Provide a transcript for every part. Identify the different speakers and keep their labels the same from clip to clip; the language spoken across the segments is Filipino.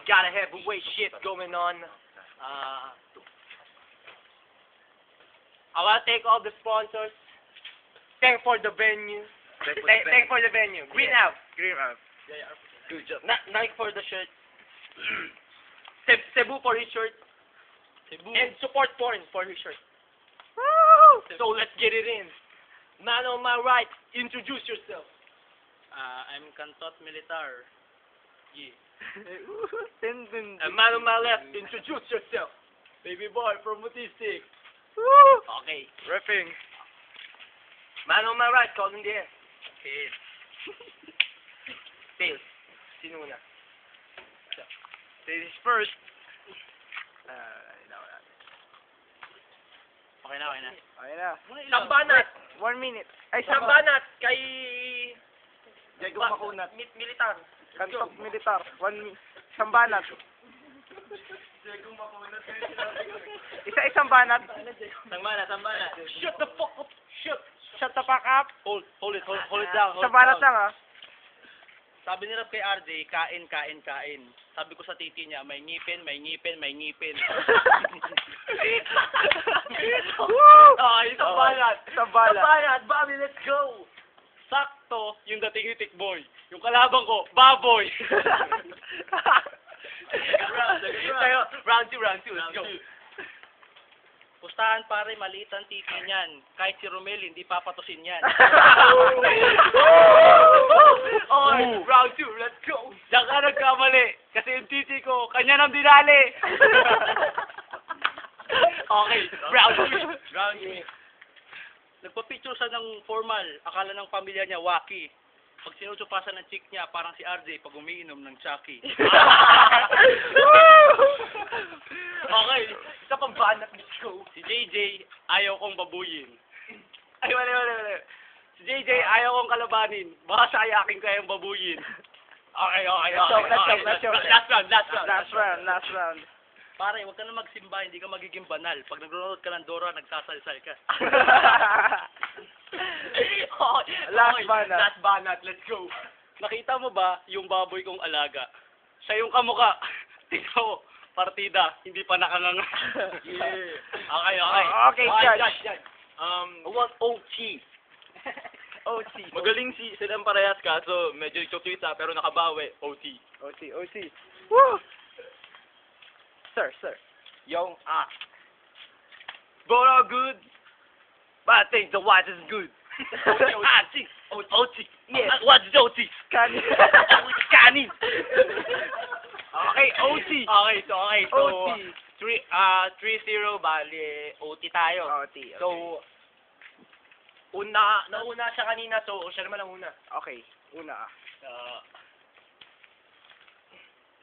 Speaker 1: got a heavyweight shit going on. I want to thank all the sponsors. Thank for the venue. Thank for the venue. Green House.
Speaker 2: Green House.
Speaker 1: Good job. Nike for the shirt. Cebu for his shirt. And support porn for his shirt.
Speaker 2: Woo!
Speaker 1: So let's get it in. Man on my right, introduce yourself.
Speaker 3: I'm Cantot Militar. Yeah.
Speaker 1: And man on my left, introduce yourself. Baby boy from Mutistic.
Speaker 2: Woo!
Speaker 1: Okay.
Speaker 2: Ripping.
Speaker 1: Man on my right, call in the air.
Speaker 3: Okay.
Speaker 1: Tails. Sino na?
Speaker 2: Ladies first.
Speaker 3: Okay na, okay na.
Speaker 2: Okay na.
Speaker 1: Sambanat.
Speaker 2: 1 minute. Ay,
Speaker 1: Sambanat kay...
Speaker 2: Diego Makunat.
Speaker 1: Militar.
Speaker 2: Kantok Militar. Sambanat. Isang banat.
Speaker 3: Sambanat.
Speaker 1: Shut the fuck up.
Speaker 2: Shut the fuck up.
Speaker 3: Hold it down.
Speaker 2: Isang banat lang, ah.
Speaker 3: Sabi ni Rap kay RJ, kain. Sabi ko sa titi niya, may ngipin.
Speaker 2: Woo!
Speaker 1: Isang banat.
Speaker 2: Sambanat.
Speaker 1: Bobby, let's go.
Speaker 3: Sakto, yung dating ni Tikboy. Yung kalabang ko, baboy.
Speaker 1: Round two, let's go.
Speaker 3: Pustahan pare, maliit ang titi niyan. Kahit si Romel, hindi papatusin yan.
Speaker 1: Round two, let's go.
Speaker 3: Diyan ka nagkamali. Kasi yung titi ko, kanya nang dinali.
Speaker 1: Okay, round three.
Speaker 3: Nagpa-picture siya ng formal. Akala ng pamilya niya, waki. Pag sinusupasan ng chick niya, parang si RJ pag umiinom ng Chucky.
Speaker 1: Okay, isa pang banat, let's go.
Speaker 3: Si JJ, ayaw kong babuyin.
Speaker 1: Ay, wala.
Speaker 3: Si JJ, ayaw kong kalabanin. Baka sayakin ko yung babuyin.
Speaker 1: Okay.
Speaker 2: Let's go.
Speaker 1: Last round.
Speaker 3: Pare, huwag ka na magsimba, hindi ka magiging banal. Pag nag-road ka ng Dora, nagsasalsal ka.
Speaker 2: Last banat,
Speaker 1: let's go.
Speaker 3: Nakita mo ba yung baboy kong alaga? Siya yung kamuka. Tingnan mo, partida, hindi pa nakanganga.
Speaker 1: Okay.
Speaker 2: Okay, judge.
Speaker 1: What OT?
Speaker 2: OT.
Speaker 1: Magaling silang parehas kaso medyo chokwita pero nakabawi. OT.
Speaker 2: Woo! Sir.
Speaker 1: Yung both are good, but I think the white is good. OT.
Speaker 2: Yes.
Speaker 1: What's the OT?
Speaker 2: Kanin.
Speaker 1: Kanin. Okay, OT. So
Speaker 2: OT.
Speaker 1: 3-0 bali OT tayo.
Speaker 2: OT.
Speaker 1: So nauna siya kanina, so siya naman ang una.
Speaker 2: Okay, una.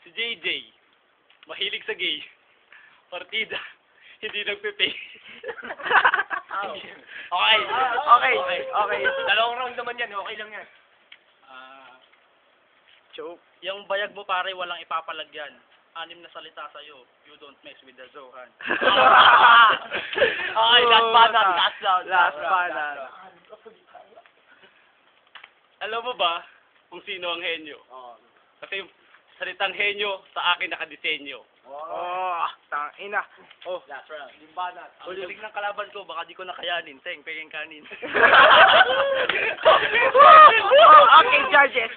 Speaker 3: Si JJ, mahilig sa gay. Partida, hindi nagpe-pay.
Speaker 1: Okay. Dalawang round naman yan, okay lang yan.
Speaker 2: Choke.
Speaker 3: Yung bayag mo pare, walang ipapalagyan. 6 na salita sa'yo, you don't mess with the Zohan.
Speaker 1: Okay, last round.
Speaker 2: Last banat.
Speaker 3: Alam mo ba kung sino ang henyo? Kasi yung salitang henyo sa akin nakadesenyo.
Speaker 2: Oh, tangina. Oh,
Speaker 1: Last round. Limbanat.
Speaker 3: Ang galing ng kalaban ko, baka di ko nakayanin. Pegeng kanin.
Speaker 2: Okay, judges.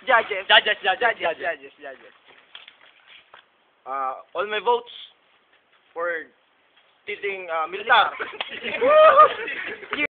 Speaker 1: All my votes for titing militar.